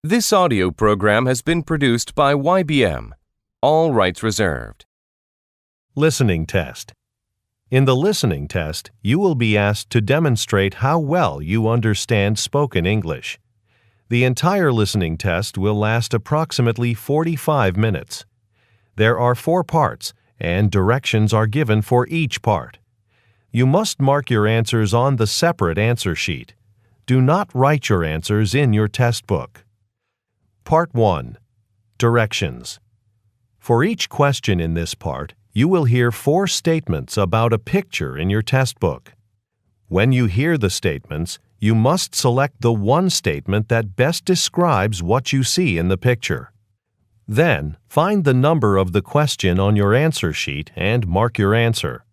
This audio program has been produced by YBM. All rights reserved. Listening test. In the listening test, you will be asked to demonstrate how well you understand spoken English. The entire listening test will last approximately 45 minutes. There are 4 parts, and directions are given for each part. You must mark your answers on the separate answer sheet. Do not write your answers in your test book. Part 1. Directions. For each question in this part, you will hear 4 statements about a picture in your test book. When you hear the statements, you must select the one statement that best describes what you see in the picture. Then, find the number of the question on your answer sheet and mark your answer.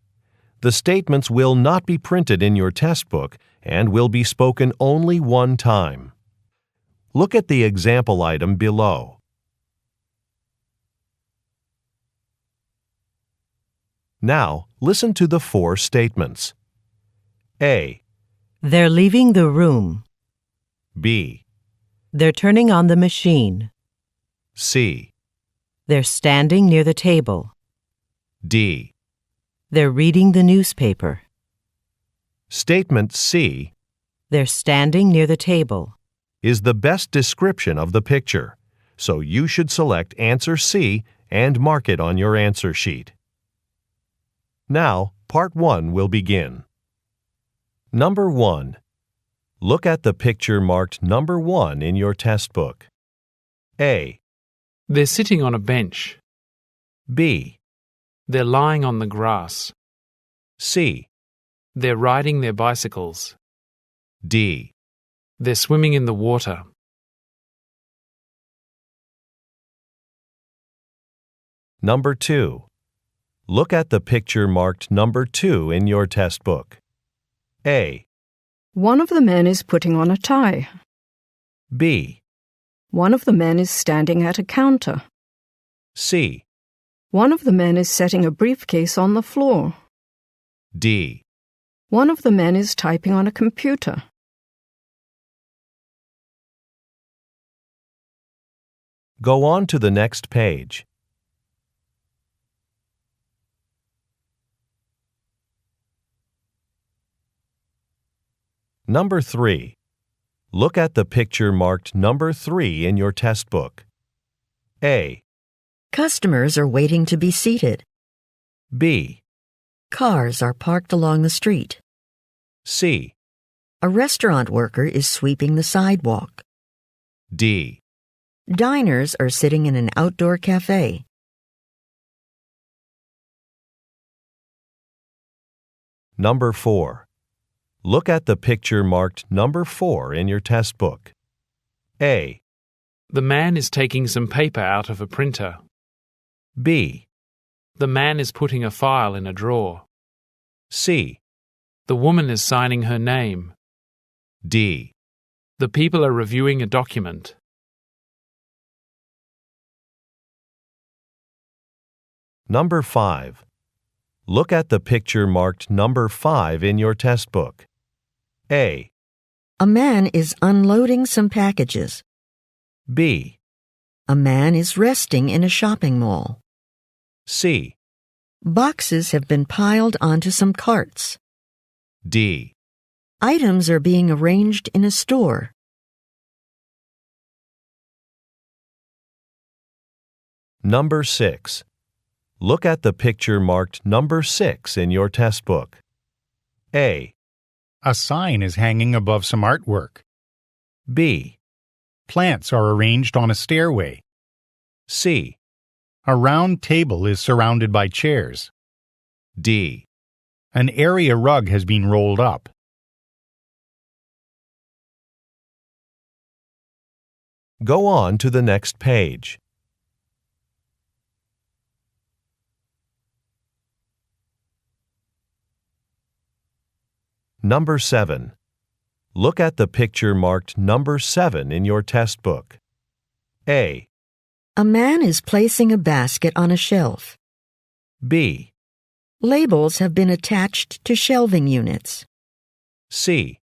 The statements will not be printed in your test book and will be spoken only one time. Look at the example item below. Now, listen to the 4 statements. A. They're leaving the room. B. They're turning on the machine. C. They're standing near the table. D. They're reading the newspaper. Statement C They're standing near the table. is the best description of the picture, so you should select answer C and mark it on your answer sheet. Now, part 1 will begin. Number 1. Look at the picture marked number 1 in your test book. A. They're sitting on a bench. B. They're lying on the grass. C. They're riding their bicycles. D. They're swimming in the water. Number 2. Look at the picture marked number 2 in your test book. A. One of the men is putting on a tie. B. One of the men is standing at a counter. C. One of the men is setting a briefcase on the floor. D. One of the men is typing on a computer. Go on to the next page. Number 3. Look at the picture marked number 3 in your test book. A. Customers are waiting to be seated. B. Cars are parked along the street. C. A restaurant worker is sweeping the sidewalk. D. Diners are sitting in an outdoor cafe. Number 4. Look at the picture marked number 4 in your test book. A. The man is taking some paper out of a printer. B. The man is putting a file in a drawer. C. The woman is signing her name. D. The people are reviewing a document. Number 5. Look at the picture marked number 5 in your test book. A. A man is unloading some packages. B. A man is resting in a shopping mall. C. Boxes have been piled onto some carts. D. Items are being arranged in a store. Number 6. Look at the picture marked number 6 in your test book. A. A sign is hanging above some artwork. B. Plants are arranged on a stairway. C. A round table is surrounded by chairs. D. An area rug has been rolled up. Go on to the next page. Number 7. Look at the picture marked number 7 in your test book. A. A man is placing a basket on a shelf. B. Labels have been attached to shelving units. C.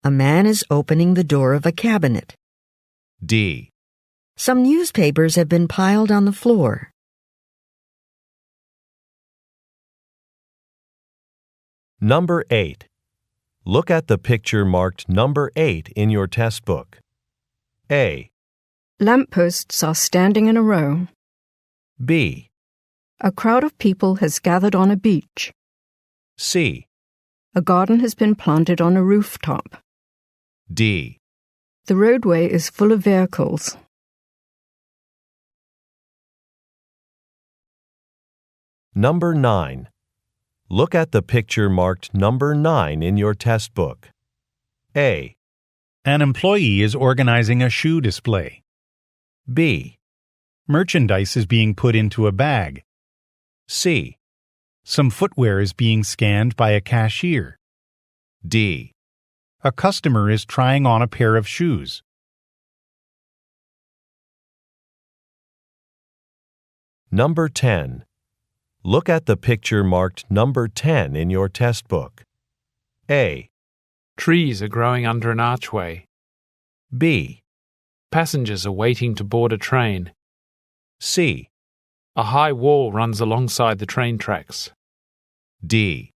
A man is opening the door of a cabinet. D. Some newspapers have been piled on the floor. Number 8. Look at the picture marked number 8 in your test book. A. Lampposts are standing in a row. B. A crowd of people has gathered on a beach. C. A garden has been planted on a rooftop. D. The roadway is full of vehicles. Number 9. Look at the picture marked number 9 in your test book. A. An employee is organizing a shoe display. B. Merchandise is being put into a bag. C. Some footwear is being scanned by a cashier. D. A customer is trying on a pair of shoes. Number 10. Look at the picture marked number 10 in your test book. A. Trees are growing under an archway. B. Passengers are waiting to board a train. C. A high wall runs alongside the train tracks. D.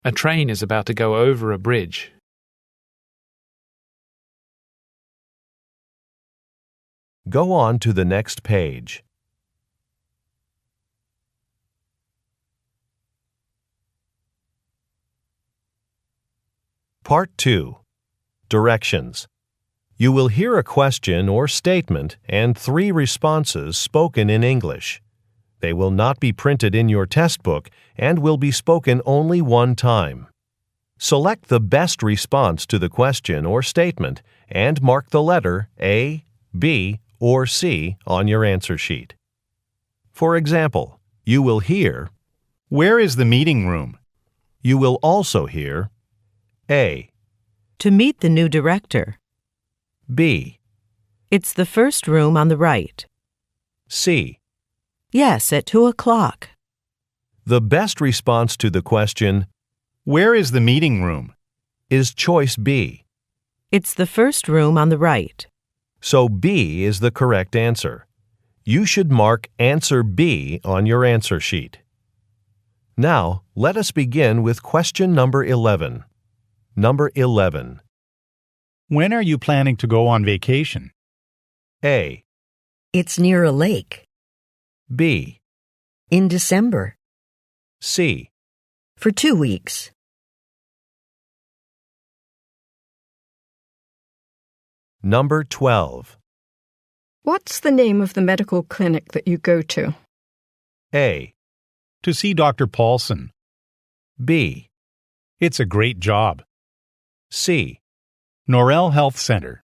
A train is about to go over a bridge. Go on to the next page. Part 2. Directions. You will hear a question or statement and 3 responses spoken in English. They will not be printed in your test book and will be spoken only one time. Select the best response to the question or statement and mark the letter A, B, or C on your answer sheet. For example, you will hear, Where is the meeting room? you will also hear, A. To meet the new director. B. It's the first room on the right. C. Yes, at 2 o'clock. The best response to the question, Where is the meeting room? is choice B. It's the first room on the right. So B is the correct answer. You should mark answer B on your answer sheet. Now, let us begin with question number 11. Number 11. When are you planning to go on vacation? A. It's near a lake. B. In December. C. For 2 weeks. Number 12. What's the name of the medical clinic that you go to? A. To see Dr. Paulson. B. It's a great job. C. Norel Health Center.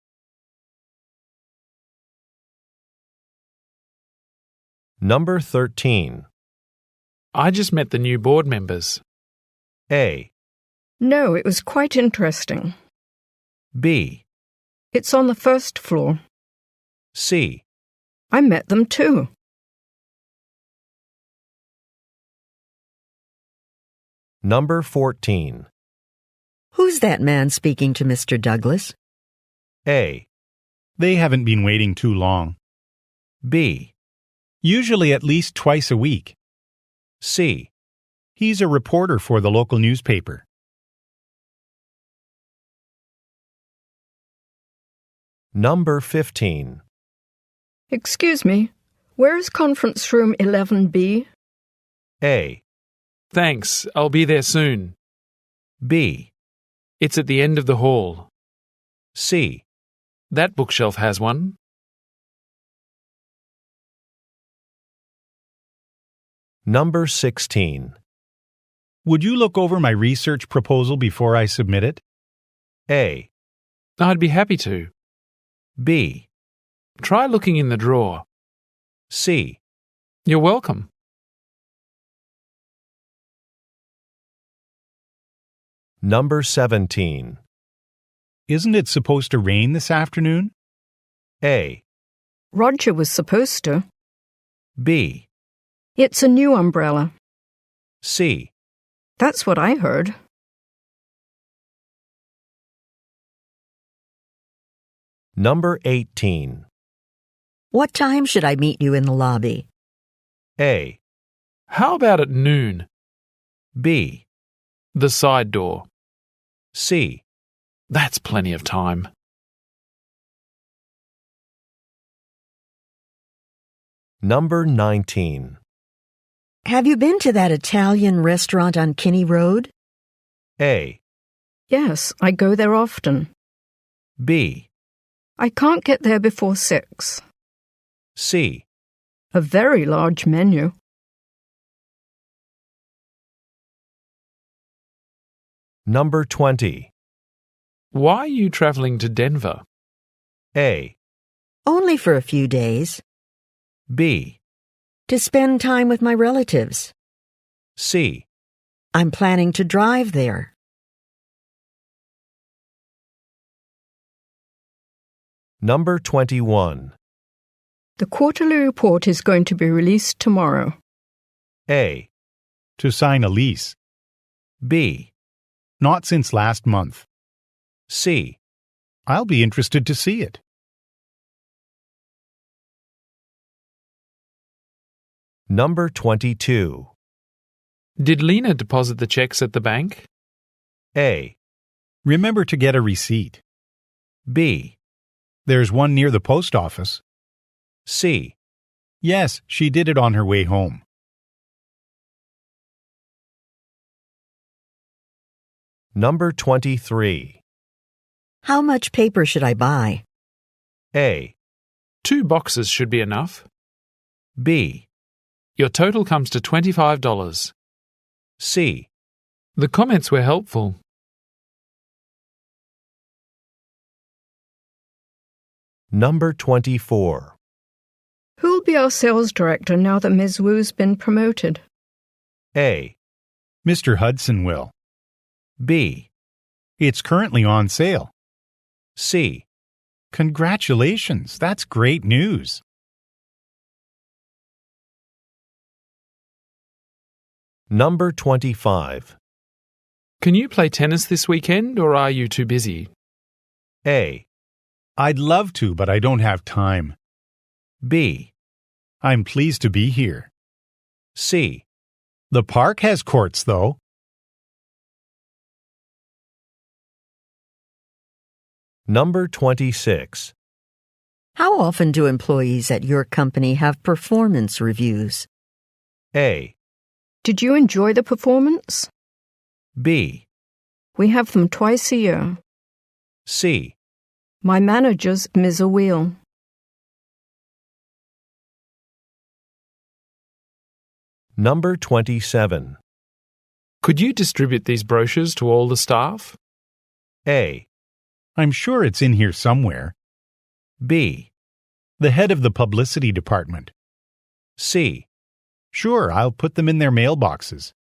Number 13. I just met the new board members. A. No, it was quite interesting. B. It's on the first floor. C. I met them too. Number 14. Who's that man speaking to Mr. Douglas? A. They haven't been waiting too long. B. Usually at least twice a week. C. He's a reporter for the local newspaper. Number 15. Excuse me, where is conference room 11B? A. Thanks, I'll be there soon. B. It's at the end of the hall. C. That bookshelf has one. Number 16. Would you look over my research proposal before I submit it? A. I'd be happy to. B. Try looking in the drawer. C. You're welcome. Number 17. Isn't it supposed to rain this afternoon? A. Roger was supposed to. B. It's a new umbrella. C. That's what I heard. Number 18. What time should I meet you in the lobby? A. How about at noon? B. The side door. C. That's plenty of time. Number 19. Have you been to that Italian restaurant on Kinney Road? A. Yes, I go there often. B. I can't get there before 6. C. A very large menu. Number 20. Why are you travelling to Denver? A. Only for a few days. B. To spend time with my relatives. C. I'm planning to drive there. Number 21. The quarterly report is going to be released tomorrow. A. To sign a lease. B. Not since last month. C. I'll be interested to see it. Number 22. Did Lena deposit the checks at the bank? A. Remember to get a receipt. B. There's one near the post office. C. Yes, she did it on her way home. Number 23. How much paper should I buy? A. 2 boxes should be enough. B. Your total comes to $25. C. The comments were helpful. Number 24. Who'll be our sales director now that Ms. Wu's been promoted? A. Mr. Hudson will. B. It's currently on sale. C. Congratulations, that's great news. Number 25. Can you play tennis this weekend, or are you too busy? A. I'd love to, but I don't have time. B. I'm pleased to be here. C. The park has courts, though. Number 26. How often do employees at your company have performance reviews? A. Did you enjoy the performance? B. We have them twice a year. C. My manager's Ms. Wheel. Number 27. Could you distribute these brochures to all the staff? A. I'm sure it's in here somewhere. B. The head of the publicity department. C. Sure, I'll put them in their mailboxes.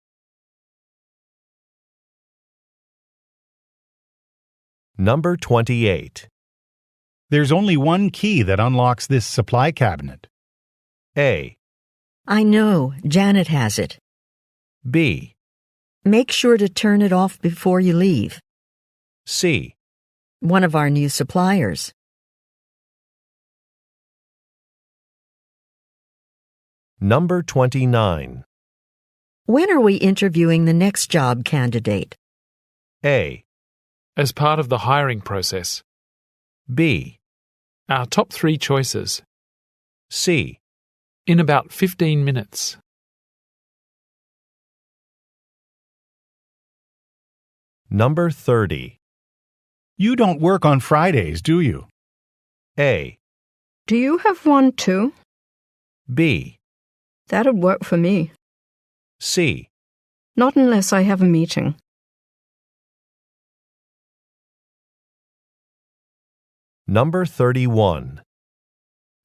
Number 28. There's only one key that unlocks this supply cabinet. A. I know, Janet has it. B. Make sure to turn it off before you leave. C. One of our new suppliers. Number 29. When are we interviewing the next job candidate? A. As part of the hiring process. B. Our top 3 choices. C. In about 15 minutes. Number 30. You don't work on Fridays, do you? A. Do you have one too? B. That'd work for me. C. Not unless I have a meeting. Number 31.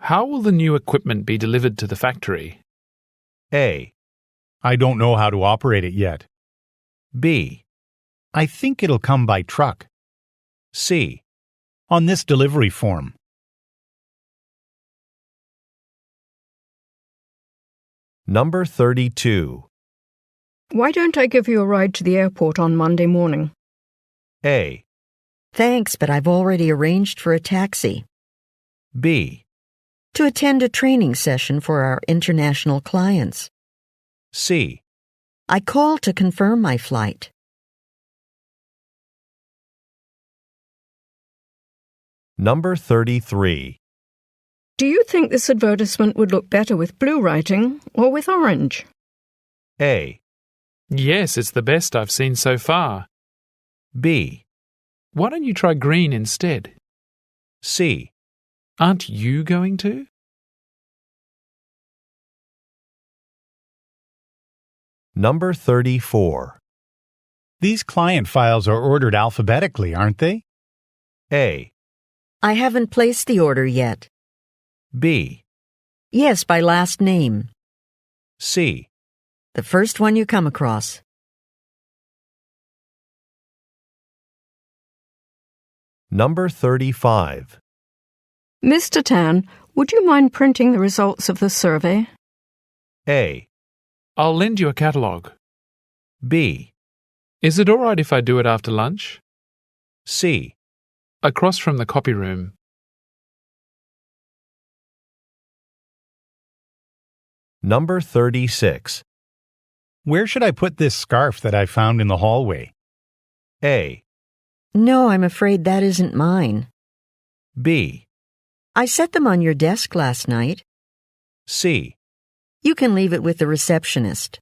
How will the new equipment be delivered to the factory? A. I don't know how to operate it yet. B. I think it'll come by truck. C. On this delivery form. Number 32. Why don't I give you a ride to the airport on Monday morning? A. Thanks, but I've already arranged for a taxi. B. To attend a training session for our international clients. C. I called to confirm my flight. Number 33. Do you think this advertisement would look better with blue writing or with orange? A. Yes, it's the best I've seen so far. B. Why don't you try green instead? C. Aren't you going to? Number 34. These client files are ordered alphabetically, aren't they? A. I haven't placed the order yet. B. Yes, by last name. C. The first one you come across. Number 35. Mr. Tan, would you mind printing the results of the survey? A. I'll lend you a catalogue. B. Is it all right if I do it after lunch? C. Across from the copy room. Number 36. Where should I put this scarf that I found in the hallway? A. No, I'm afraid that isn't mine. B. I set them on your desk last night. C. You can leave it with the receptionist.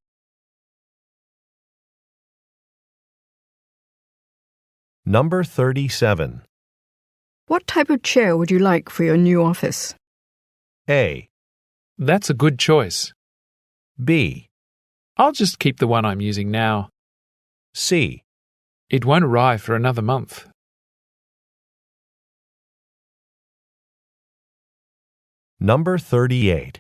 Number 37. What type of chair would you like for your new office? A. That's a good choice. B. I'll just keep the one I'm using now. C. It won't arrive for another month. Number 38.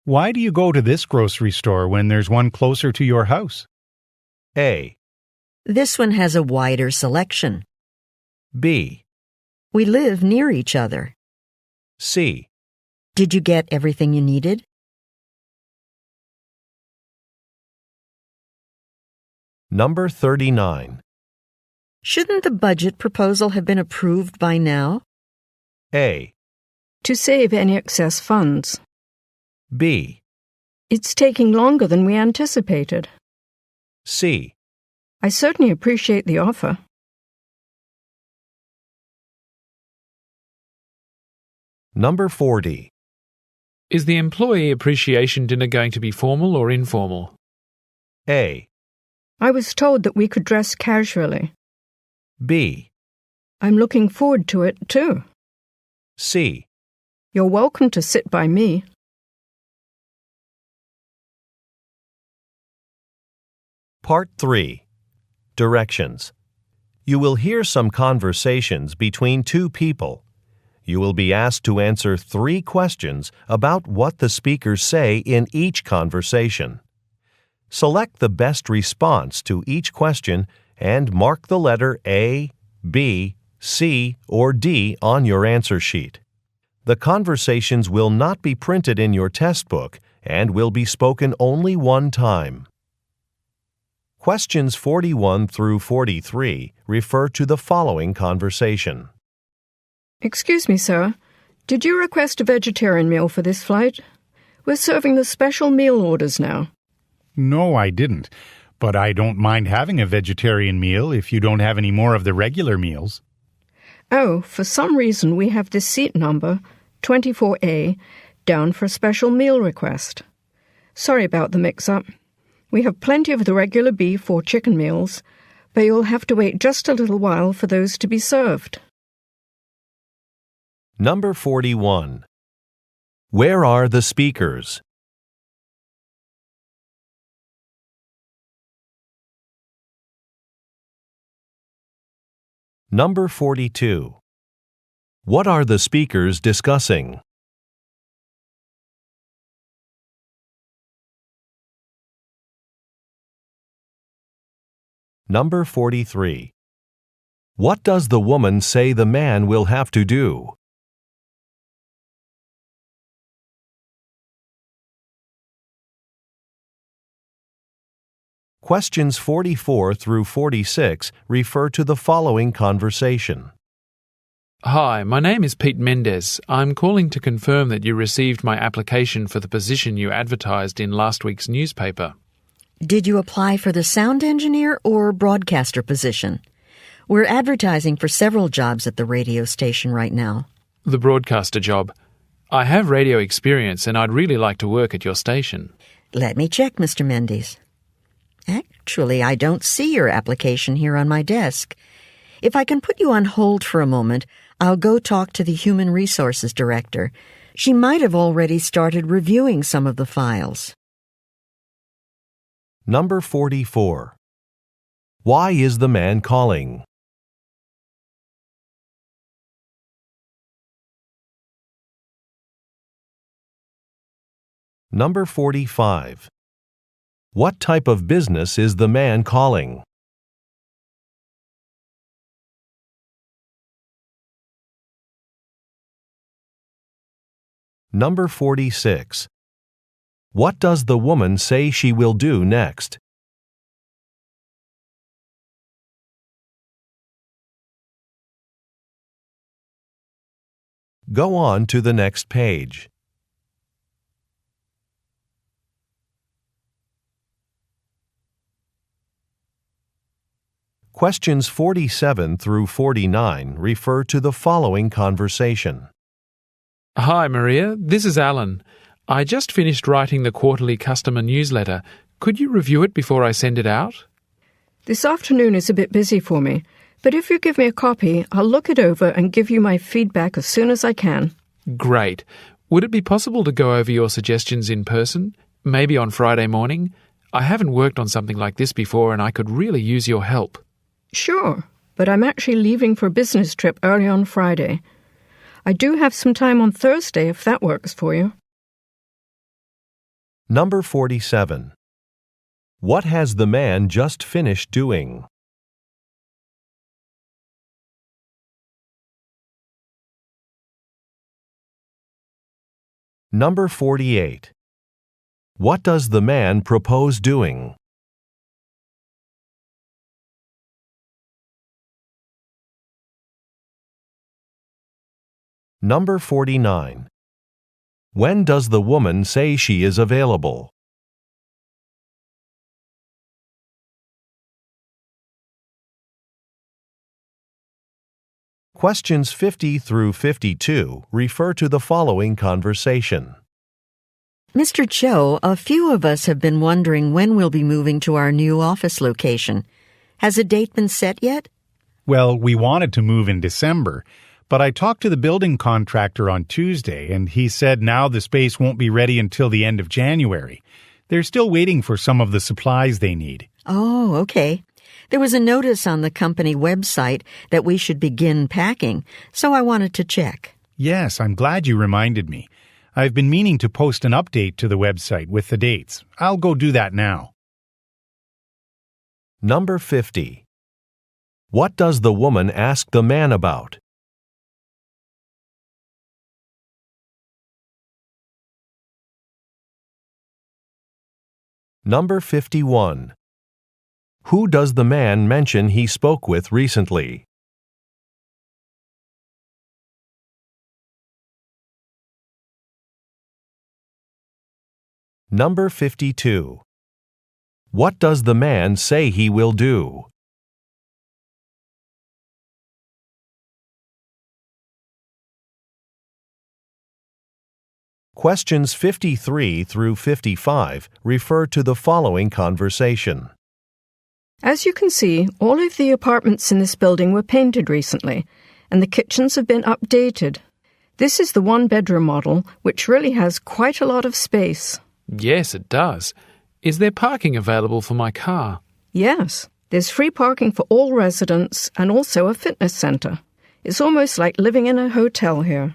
Why do you go to this grocery store when there's one closer to your house? A. This one has a wider selection. B. We live near each other. C. Did you get everything you needed? Number 39. Shouldn't the budget proposal have been approved by now? A. To save any excess funds. B. It's taking longer than we anticipated. C. I certainly appreciate the offer. Number 40. Is the employee appreciation dinner going to be formal or informal? A. I was told that we could dress casually. B. I'm looking forward to it, too. C. You're welcome to sit by me. Part 3. Directions. You will hear some conversations between two people. You will be asked to answer 3 questions about what the speakers say in each conversation. Select the best response to each question and mark the letter A, B, C, or D on your answer sheet. The conversations will not be printed in your test book and will be spoken only one time. Questions 41 through 43 refer to the following conversation. Excuse me, sir. Did you request a vegetarian meal for this flight? We're serving the special meal orders now. No, I didn't. But I don't mind having a vegetarian meal if you don't have any more of the regular meals. Oh, for some reason we have this seat number, 24A, down for a special meal request. Sorry about the mix-up. We have plenty of the regular beef or chicken meals, but you'll have to wait just a little while for those to be served. Number 41. Where are the speakers? Number 42. What are the speakers discussing? Number 43. What does the woman say the man will have to do? Questions 44 through 46 refer to the following conversation. Hi, my name is Pete Mendez. I'm calling to confirm that you received my application for the position you advertised in last week's newspaper. Did you apply for the sound engineer or broadcaster position? We're advertising for several jobs at the radio station right now. The broadcaster job. I have radio experience and I'd really like to work at your station. Let me check, Mr. Mendes. Actually, I don't see your application here on my desk. If I can put you on hold for a moment, I'll go talk to the Human Resources Director. She might have already started reviewing some of the files. Number 44. Why is the man calling? Number 45. What type of business is the man calling? Number 46. What does the woman say she will do next? Go on to the next page. Questions 47 through 49 refer to the following conversation. Hi, Maria. This is Alan. I just finished writing the quarterly customer newsletter. Could you review it before I send it out? This afternoon is a bit busy for me, but if you give me a copy, I'll look it over and give you my feedback as soon as I can. Great. Would it be possible to go over your suggestions in person? Maybe on Friday morning? I haven't worked on something like this before and I could really use your help. Sure, but I'm actually leaving for a business trip early on Friday. I do have some time on Thursday if that works for you. Number 47. What has the man just finished doing? Number 48. What does the man propose doing? Number 49. When does the woman say she is available? Questions 50 through 52 refer to the following conversation. Mr. Cho, a few of us have been wondering when we'll be moving to our new office location. Has a date been set yet? Well, we wanted to move in December, but I talked to the building contractor on Tuesday, and he said now the space won't be ready until the end of January. They're still waiting for some of the supplies they need. Oh, okay. There was a notice on the company website that we should begin packing, so I wanted to check. Yes, I'm glad you reminded me. I've been meaning to post an update to the website with the dates. I'll go do that now. Number 50. What does the woman ask the man about? Number 51. Who does the man mention he spoke with recently? Number 52. What does the man say he will do? Questions 53 through 55 refer to the following conversation. As you can see, all of the apartments in this building were painted recently, and the kitchens have been updated. This is the one-bedroom model, which really has quite a lot of space. Yes, it does. Is there parking available for my car? Yes, there's free parking for all residents and also a fitness center. It's almost like living in a hotel here.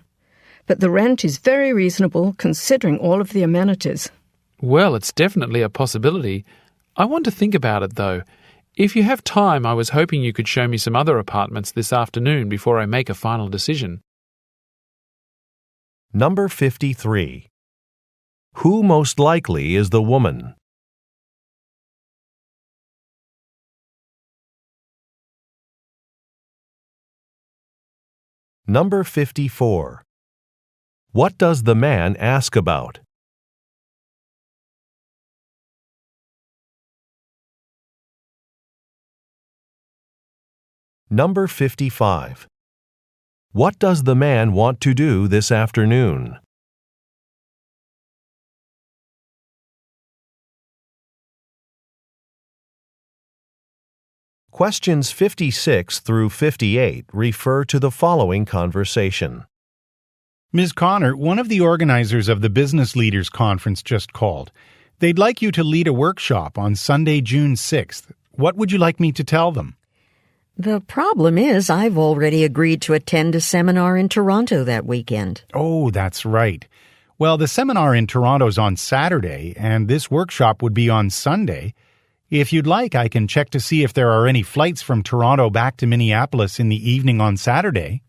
But the rent is very reasonable considering all of the amenities. Well, it's definitely a possibility. I want to think about it, though. If you have time, I was hoping you could show me some other apartments this afternoon before I make a final decision. Number 53. Who most likely is the woman? Number 54. What does the man ask about? Number 55. What does the man want to do this afternoon? Questions 56 through 58 refer to the following conversation. Ms. Connor, one of the organizers of the Business Leaders Conference just called. They'd like you to lead a workshop on Sunday, June 6th. What would you like me to tell them? The problem is I've already agreed to attend a seminar in Toronto that weekend. Oh, that's right. Well, the seminar in Toronto's on Saturday, and this workshop would be on Sunday. If you'd like, I can check to see if there are any flights from Toronto back to Minneapolis in the evening on Saturday.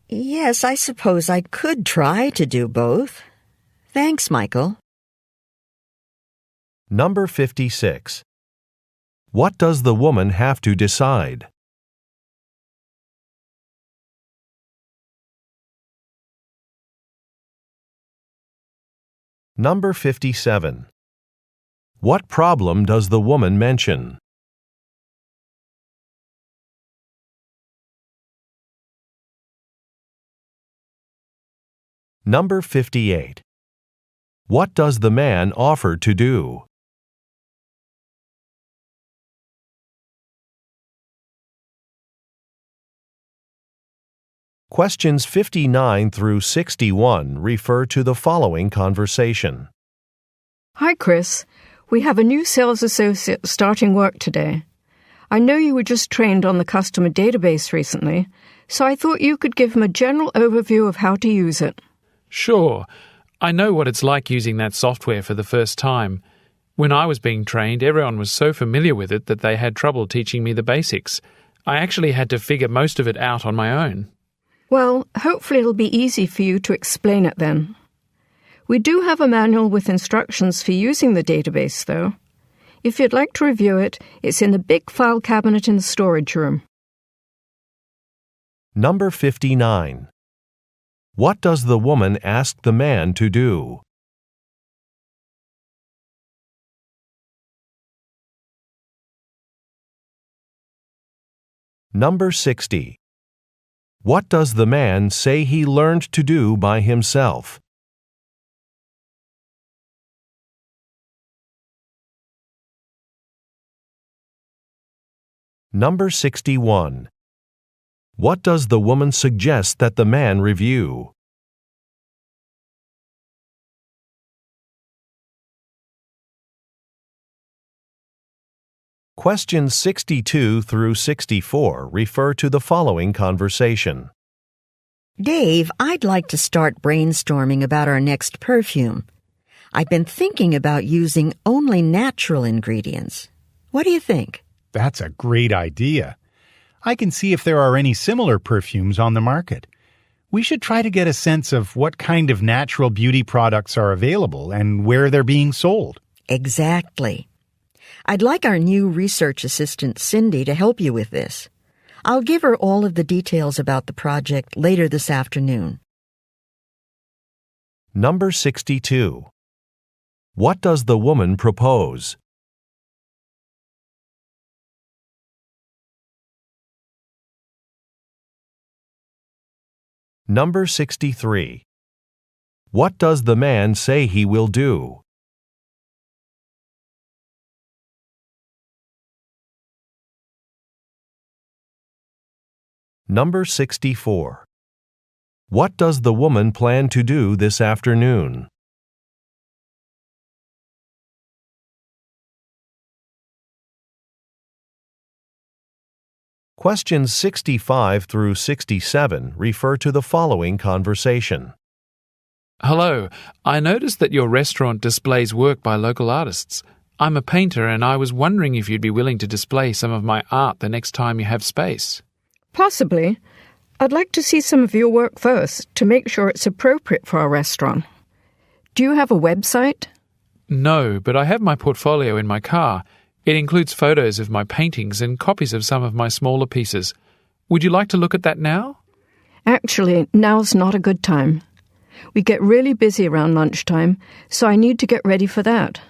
Yes, I suppose I could try to do both. Thanks, Michael. Number 56. What does the woman have to decide? Number 57. What problem does the woman mention? Number 58. What does the man offer to do? Questions 59 through 61 refer to the following conversation. Hi, Chris. We have a new sales associate starting work today. I know you were just trained on the customer database recently, so I thought you could give him a general overview of how to use it. Sure. I know what it's like using that software for the first time. When I was being trained, everyone was so familiar with it that they had trouble teaching me the basics. I actually had to figure most of it out on my own. Well, hopefully it'll be easy for you to explain it then. We do have a manual with instructions for using the database, though. If you'd like to review it, it's in the big file cabinet in the storage room. Number 59. What does the woman ask the man to do? Number 60. What does the man say he learned to do by himself? Number 61. What does the woman suggest that the man review? Questions 62 through 64 refer to the following conversation. Dave, I'd like to start brainstorming about our next perfume. I've been thinking about using only natural ingredients. What do you think? That's a great idea. I can see if there are any similar perfumes on the market. We should try to get a sense of what kind of natural beauty products are available and where they're being sold. Exactly. I'd like our new research assistant, Cindy, to help you with this. I'll give her all of the details about the project later this afternoon. Number 62. What does the woman propose? Number 63. What does the man say he will do? Number 64. What does the woman plan to do this afternoon? Questions 65 through 67 refer to the following conversation. Hello, I noticed that your restaurant displays work by local artists. I'm a painter and I was wondering if you'd be willing to display some of my art the next time you have space. Possibly. I'd like to see some of your work first to make sure it's appropriate for our restaurant. Do you have a website? No, but I have my portfolio in my car. It includes photos of my paintings and copies of some of my smaller pieces. Would you like to look at that now? Actually, now's not a good time. We get really busy around lunchtime, so I need to get ready for that.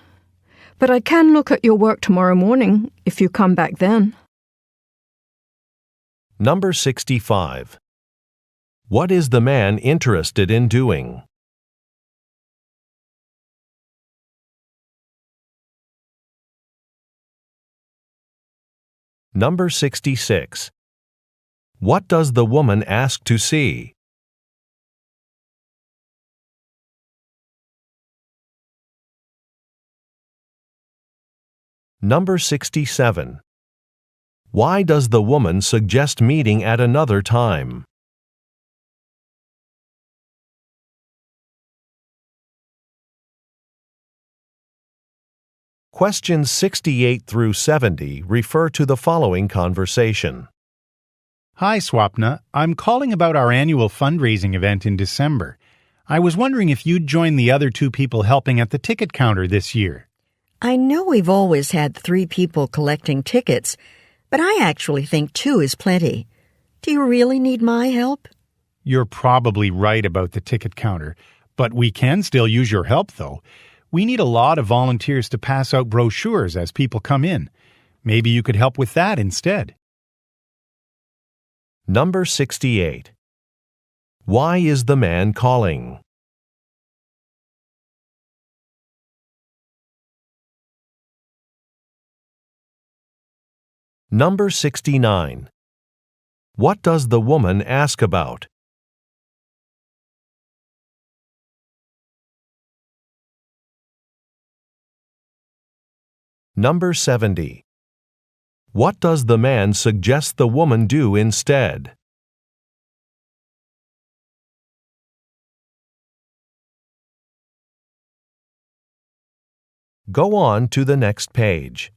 But I can look at your work tomorrow morning if you come back then. Number 65. What is the man interested in doing? Number 66. What does the woman ask to see? Number 67. Why does the woman suggest meeting at another time? Questions 68 through 70 refer to the following conversation. Hi, Swapna. I'm calling about our annual fundraising event in December. I was wondering if you'd join the other 2 people helping at the ticket counter this year. I know we've always had 3 people collecting tickets, but I actually think 2 is plenty. Do you really need my help? You're probably right about the ticket counter, but we can still use your help, though. We need a lot of volunteers to pass out brochures as people come in. Maybe you could help with that instead. Number 68. Why is the man calling? Number 69. What does the woman ask about? Number 70. What does the man suggest the woman do instead? Go on to the next page.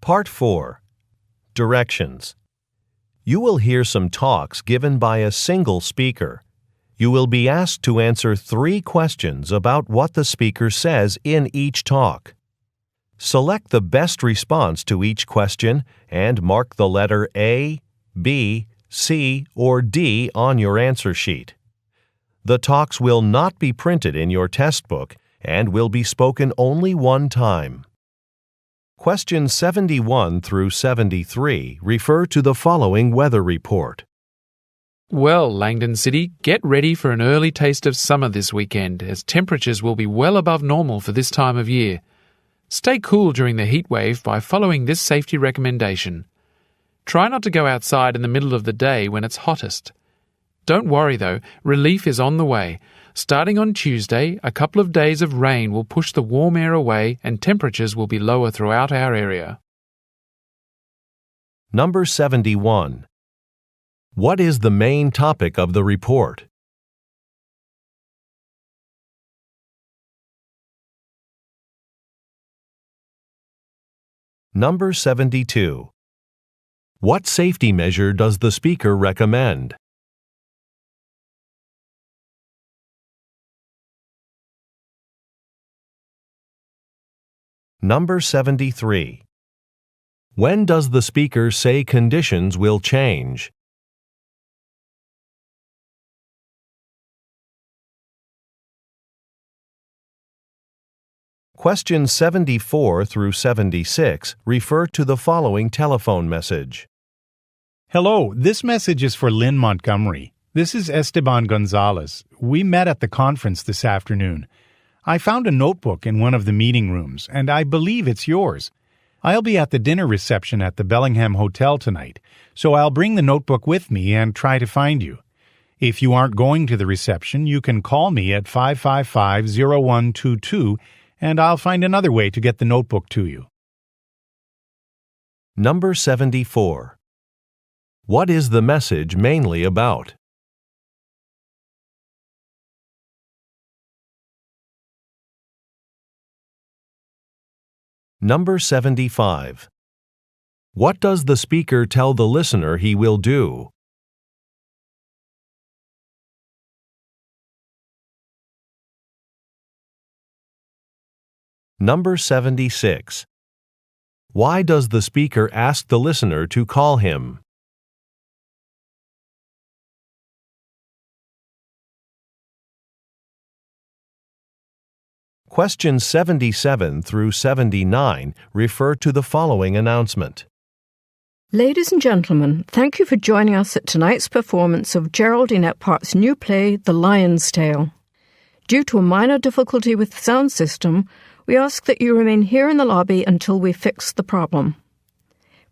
Part 4. Directions. You will hear some talks given by a single speaker. You will be asked to answer 3 questions about what the speaker says in each talk. Select the best response to each question and mark the letter A, B, C, or D on your answer sheet. The talks will not be printed in your test book and will be spoken only one time. Questions 71 through 73 refer to the following weather report. Well, Langdon City, get ready for an early taste of summer this weekend, as temperatures will be well above normal for this time of year. Stay cool during the heat wave by following this safety recommendation. Try not to go outside in the middle of the day when it's hottest. Don't worry though, relief is on the way. Starting on Tuesday, a couple of days of rain will push the warm air away and temperatures will be lower throughout our area. Number 71. What is the main topic of the report? Number 72. What safety measure does the speaker recommend? Number 73. When does the speaker say conditions will change? Questions 74 through 76 refer to the following telephone message. Hello, this message is for Lynn Montgomery. This is Esteban Gonzalez. We met at the conference this afternoon. I found a notebook in one of the meeting rooms, and I believe it's yours. I'll be at the dinner reception at the Bellingham Hotel tonight, so I'll bring the notebook with me and try to find you. If you aren't going to the reception, you can call me at 555-0122, and I'll find another way to get the notebook to you. Number 74. What is the message mainly about? Number 75. What does the speaker tell the listener he will do? Number 76. Why does the speaker ask the listener to call him? Questions 77 through 79 refer to the following announcement. Ladies and gentlemen, thank you for joining us at tonight's performance of Geraldine Ephart's new play, The Lion's Tale. Due to a minor difficulty with the sound system, we ask that you remain here in the lobby until we fix the problem.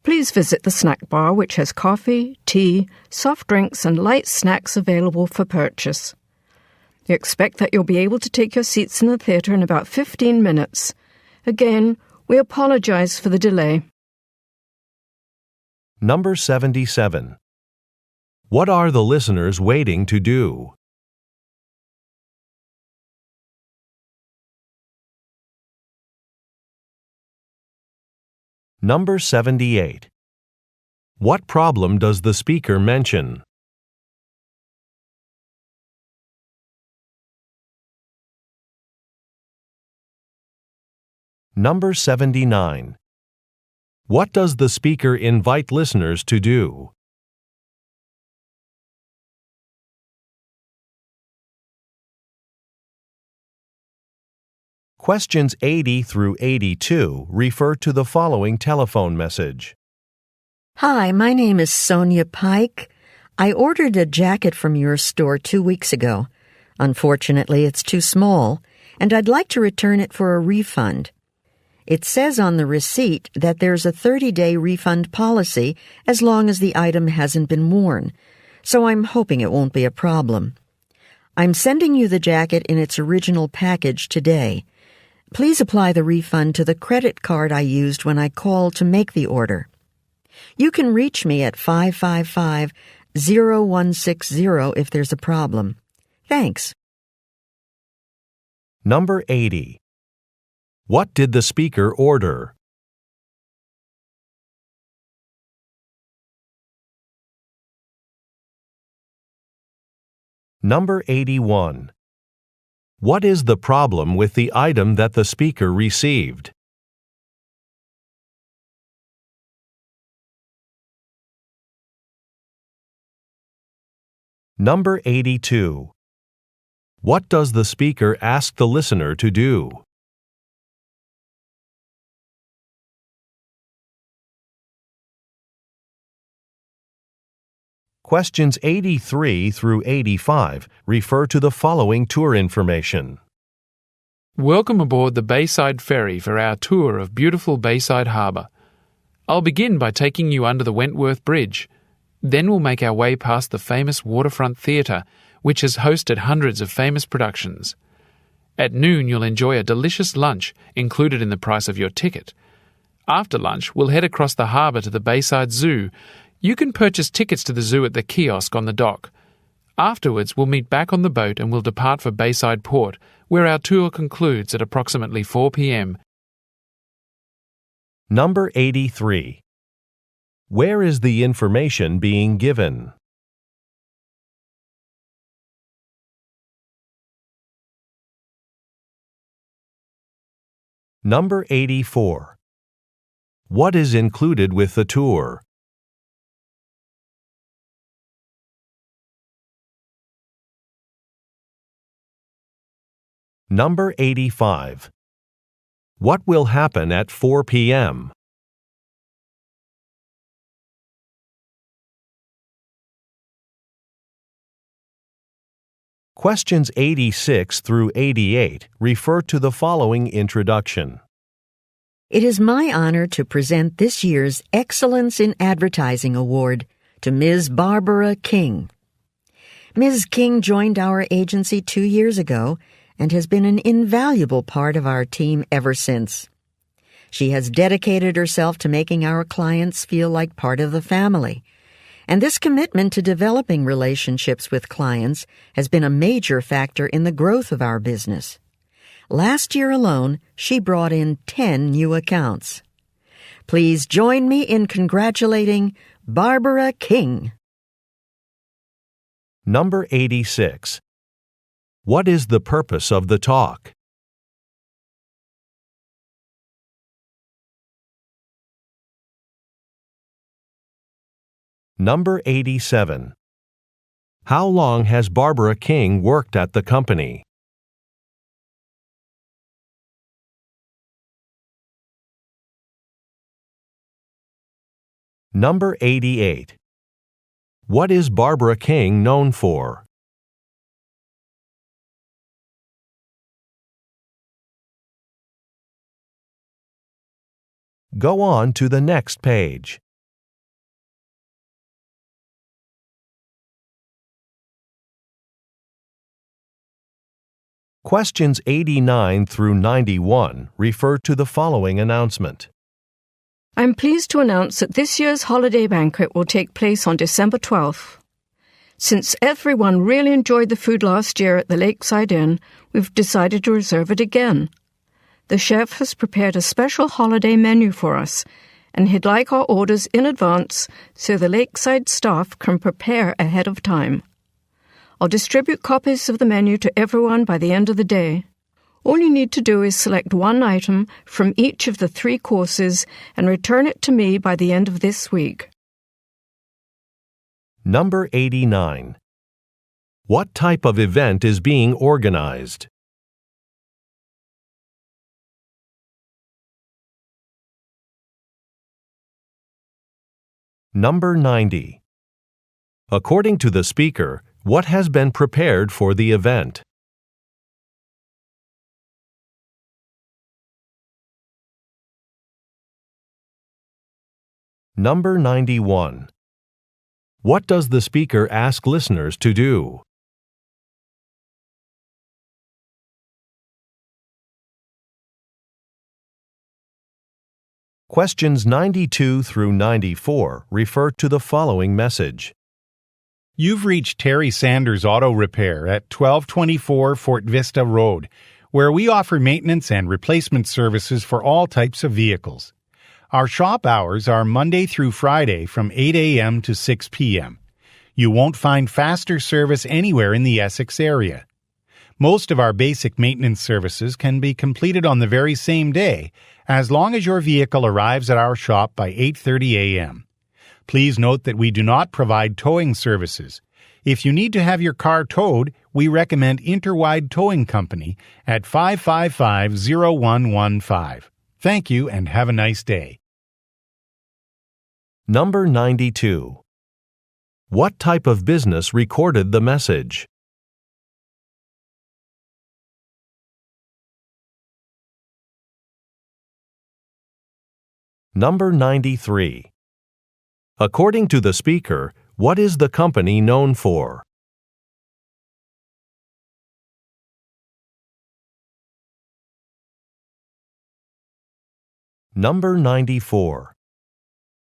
Please visit the snack bar, which has coffee, tea, soft drinks, and light snacks available for purchase. We expect that you'll be able to take your seats in the theatre in about 15 minutes. Again, we apologize for the delay. Number 77. What are the listeners waiting to do? Number 78. What problem does the speaker mention? Number 79. What does the speaker invite listeners to do? Questions 80 through 82 refer to the following telephone message. Hi, my name is Sonia Pike. I ordered a jacket from your store 2 weeks ago. Unfortunately, it's too small, and I'd like to return it for a refund. It says on the receipt that there's a 30-day refund policy as long as the item hasn't been worn, so I'm hoping it won't be a problem. I'm sending you the jacket in its original package today. Please apply the refund to the credit card I used when I called to make the order. You can reach me at 555-0160 if there's a problem. Thanks. Number 80. What did the speaker order? Number 81. What is the problem with the item that the speaker received? Number 82. What does the speaker ask the listener to do? Questions 83 through 85 refer to the following tour information. Welcome aboard the Bayside Ferry for our tour of beautiful Bayside Harbour. I'll begin by taking you under the Wentworth Bridge. Then we'll make our way past the famous Waterfront Theatre, which has hosted hundreds of famous productions. At noon, you'll enjoy a delicious lunch included in the price of your ticket. After lunch, we'll head across the harbour to the Bayside Zoo. You can purchase tickets to the zoo at the kiosk on the dock. Afterwards, we'll meet back on the boat and we'll depart for Bayside Port, where our tour concludes at approximately 4 p.m. Number 83. Where is the information being given? Number 84. What is included with the tour? Number 85. What will happen at 4 p.m.? Questions 86 through 88 refer to the following introduction. It is my honor to present this year's Excellence in Advertising Award to Ms. Barbara King. Ms. King joined our agency 2 years ago and has been an invaluable part of our team ever since. She has dedicated herself to making our clients feel like part of the family, and this commitment to developing relationships with clients has been a major factor in the growth of our business. Last year alone, she brought in 10 new accounts. Please join me in congratulating Barbara King. Number 86. What is the purpose of the talk? Number 87. How long has Barbara King worked at the company? Number 88. What is Barbara King known for? Go on to the next page. Questions 89 through 91 refer to the following announcement. I'm pleased to announce that this year's holiday banquet will take place on December 12th. Since everyone really enjoyed the food last year at the Lakeside Inn, we've decided to reserve it again. The chef has prepared a special holiday menu for us, and he'd like our orders in advance so the Lakeside staff can prepare ahead of time. I'll distribute copies of the menu to everyone by the end of the day. All you need to do is select one item from each of the 3 courses and return it to me by the end of this week. Number 89. What type of event is being organized? Number 90. According to the speaker, what has been prepared for the event? Number 91. What does the speaker ask listeners to do? Questions 92 through 94 refer to the following message. You've reached Terry Sanders Auto Repair at 1224 Fort Vista Road, where we offer maintenance and replacement services for all types of vehicles. Our shop hours are Monday through Friday from 8 a.m. to 6 p.m. You won't find faster service anywhere in the Essex area. Most of our basic maintenance services can be completed on the very same day, as long as your vehicle arrives at our shop by 8:30 a.m. Please note that we do not provide towing services. If you need to have your car towed, we recommend Interwide Towing Company at 555-0115. Thank you and have a nice day. Number 92. What type of business recorded the message? Number 93. According to the speaker, what is the company known for? Number 94.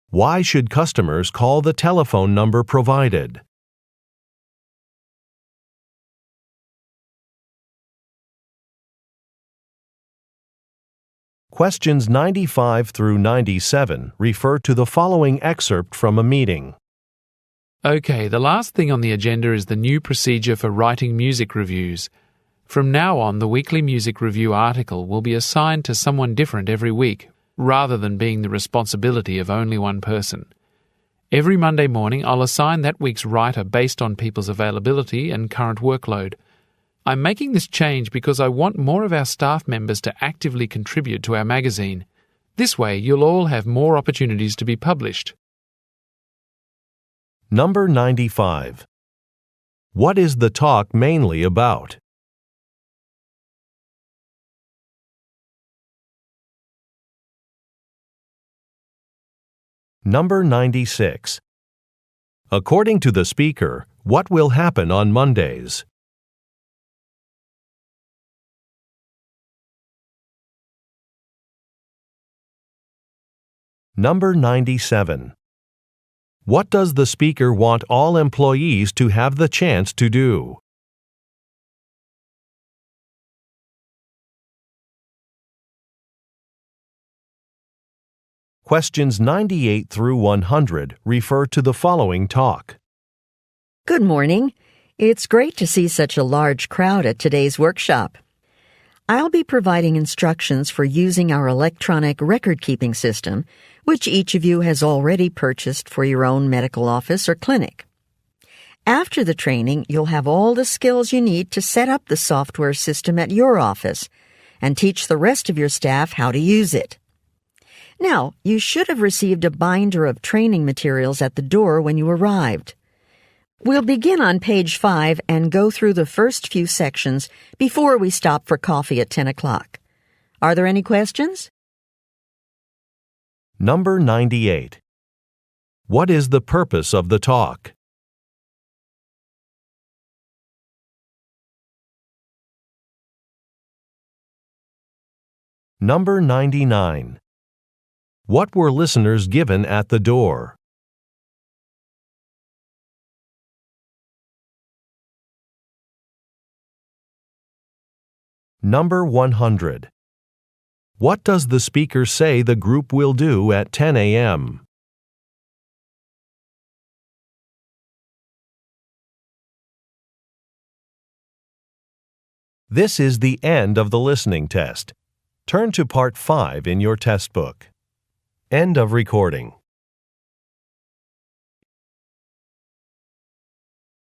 Why should customers call the telephone number provided? Questions 95 through 97 refer to the following excerpt from a meeting. Okay, the last thing on the agenda is the new procedure for writing music reviews. From now on, the weekly music review article will be assigned to someone different every week, rather than being the responsibility of only one person. Every Monday morning, I'll assign that week's writer based on people's availability and current workload. I'm making this change because I want more of our staff members to actively contribute to our magazine. This way, you'll all have more opportunities to be published. Number 95. What is the talk mainly about? Number 96. According to the speaker, what will happen on Mondays? Number 97. What does the speaker want all employees to have the chance to do? Questions 98 through 100 refer to the following talk. Good morning. It's great to see such a large crowd at today's workshop. I'll be providing instructions for using our electronic record-keeping system, which each of you has already purchased for your own medical office or clinic. After the training, you'll have all the skills you need to set up the software system at your office and teach the rest of your staff how to use it. Now, you should have received a binder of training materials at the door when you arrived. We'll begin on page 5 and go through the first few sections before we stop for coffee at 10 o'clock. Are there any questions? Number 98. What is the purpose of the talk? Number 99. What were listeners given at the door? Number 100. What does the speaker say the group will do at 10 a.m.? This is the end of the listening test. Turn to Part 5 in your test book. End of recording.